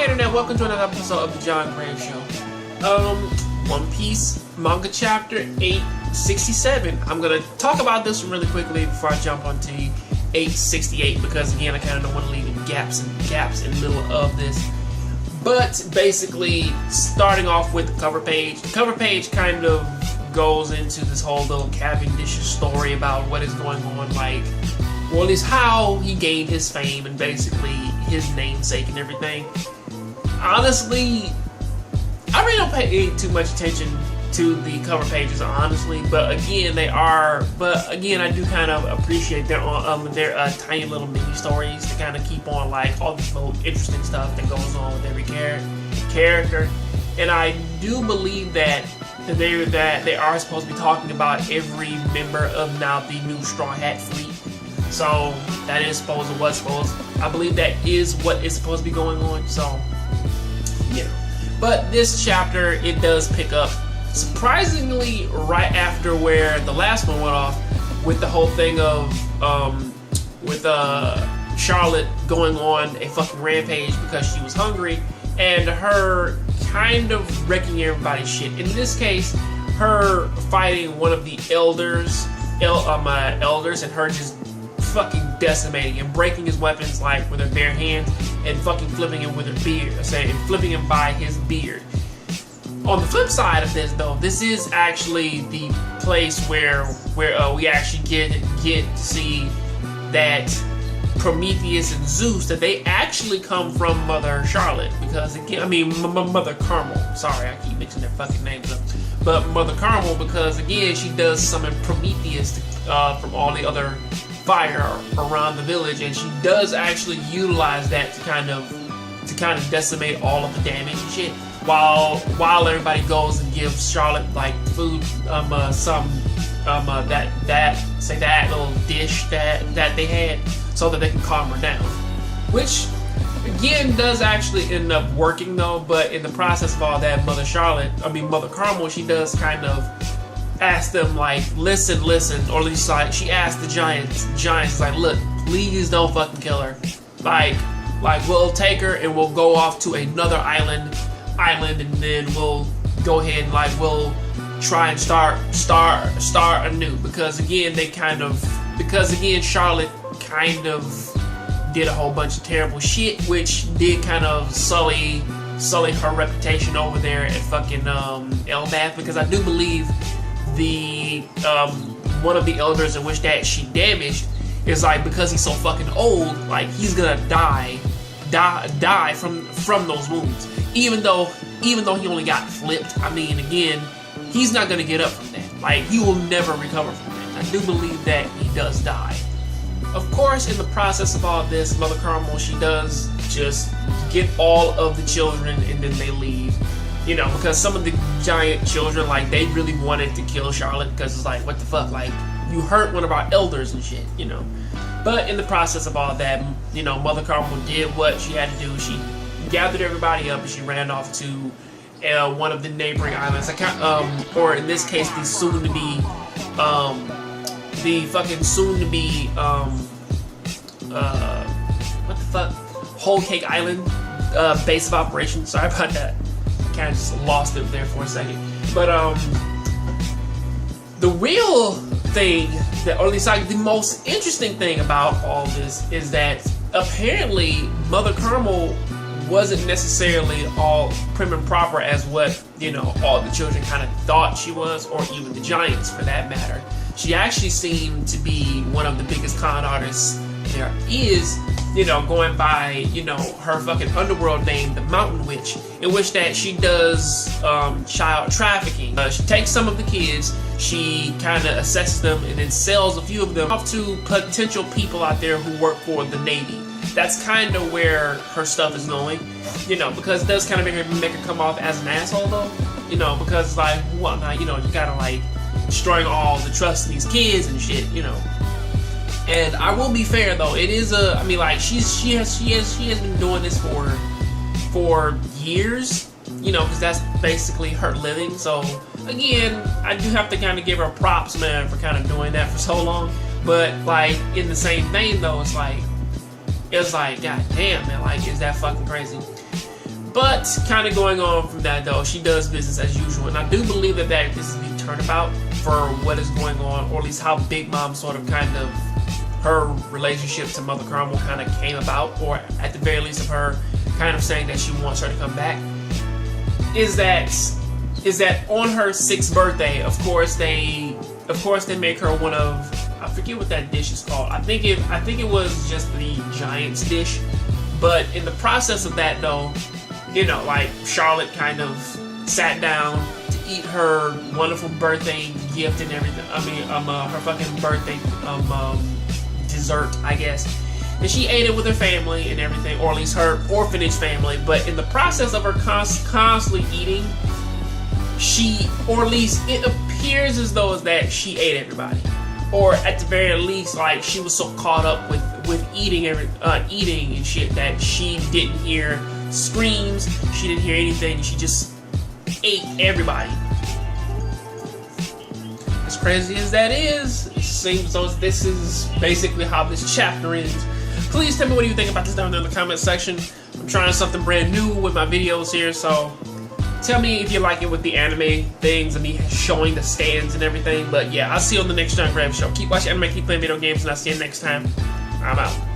Internet, welcome to another episode of the Jongravesshow. One Piece manga chapter 867. I'm gonna talk about this one really quickly before I jump onto 868 because again I kind of don't want to leave any gaps in the middle of this. But basically, starting off with the cover page. The cover page kind of goes into this whole little Cavendish story about what is going on, like, well, at least how he gained his fame and basically his namesake and everything. Honestly, I really don't pay too much attention to the cover pages, honestly. But again, I do kind of appreciate their tiny little mini stories to kind of keep on like all this little interesting stuff that goes on with every character. And I do believe that they are supposed to be talking about every member of now the new Straw Hat Fleet. So that is supposed. I believe that is what is supposed to be going on. So yeah. But this chapter, it does pick up surprisingly right after where the last one went off, with the whole thing of Charlotte going on a fucking rampage because she was hungry, and her kind of wrecking everybody's shit. In this case, her fighting one of the elders, and her just fucking decimating and breaking his weapons like with her bare hands and fucking flipping him with her beard, flipping him by his beard. On the flip side of this, though, this is actually the place where we actually get to see that Prometheus and Zeus, that they actually come from Mother Charlotte, because again, Mother Carmel. Sorry, I keep mixing their fucking names up. But Mother Carmel, because again, she does summon Prometheus from all the other fire around the village, and she does actually utilize that to kind of decimate all of the damage and shit. While everybody goes and gives Charlotte like food, that little dish that they had, so that they can calm her down. Which again does actually end up working though. But in the process of all that, Mother Carmel, she does kind of ask them like, listen, or at least like she asked the giants like, look, please don't fucking kill her. Like we'll take her and we'll go off to another island, and then we'll go ahead and like we'll try and start anew, because again Charlotte kind of did a whole bunch of terrible shit, which did kind of sully her reputation over there at fucking Elbath, because I do believe the one of the elders in which that she damaged is like, because he's so fucking old, like he's gonna die from those wounds. Even though he only got flipped, I mean, again, he's not gonna get up from that. Like, he will never recover from that. I do believe that he does die. Of course, in the process of all this, Mother Carmel, she does just get all of the children and then they leave. You know, because some of the giant children, like, they really wanted to kill Charlotte, because it's like, what the fuck, like, you hurt one of our elders and shit, you know. But in the process of all that, you know, Mother Carmel did what she had to do. She gathered everybody up and she ran off to one of the neighboring islands. Or in this case, the soon-to-be, what the fuck, Whole Cake Island base of operations. Sorry about that. Kind of just lost it there for a second. But the real thing, or at least like the most interesting thing about all this, is that apparently Mother Carmel wasn't necessarily all prim and proper as what, you know, all the children kind of thought she was, or even the giants for that matter. She actually seemed to be one of the biggest con artists there is, you know, going by, you know, her fucking underworld name, the Mountain Witch, in which that she does child trafficking. She takes some of the kids, she kind of assesses them, and then sells a few of them off to potential people out there who work for the Navy. That's kind of where her stuff is going, you know, because it does kind of make her come off as an asshole though, you know, because like, well, now, you know, you gotta like destroying all the trust in these kids and shit, you know. And I will be fair though, it is I mean, like, she has been doing this for years, you know, because that's basically her living. So again, I do have to kind of give her props, man, for kind of doing that for so long. But like, in the same vein though, it's like, god damn, man, like, is that fucking crazy? But kind of going on from that though, she does business as usual, and I do believe that this is the turnabout for what is going on, or at least how Big Mom sort of kind of her relationship to Mother Caramel kind of came about, or at the very least of her kind of saying that she wants her to come back. Is that on her 6th birthday, of course they make her one of, I forget what that dish is called. I think it was just the Giant's dish. But in the process of that though, you know, like Charlotte kind of sat down to eat her wonderful birthday gift and everything. I mean, her fucking birthday dessert, I guess. And she ate it with her family and everything, or at least her orphanage family. But in the process of her constantly eating, or at least it appears as though that she ate everybody, or at the very least, like she was so caught up with eating and shit that she didn't hear screams, she didn't hear anything, she just ate everybody. As crazy as that is, it seems as though this is basically how this chapter ends. Please tell me what you think about this down there in the comment section. I'm trying something brand new with my videos here, so tell me if you like it with the anime things and me showing the stands and everything. But yeah, I'll see you on the next Jongravesshow. Keep watching anime, keep playing video games, and I'll see you next time. I'm out.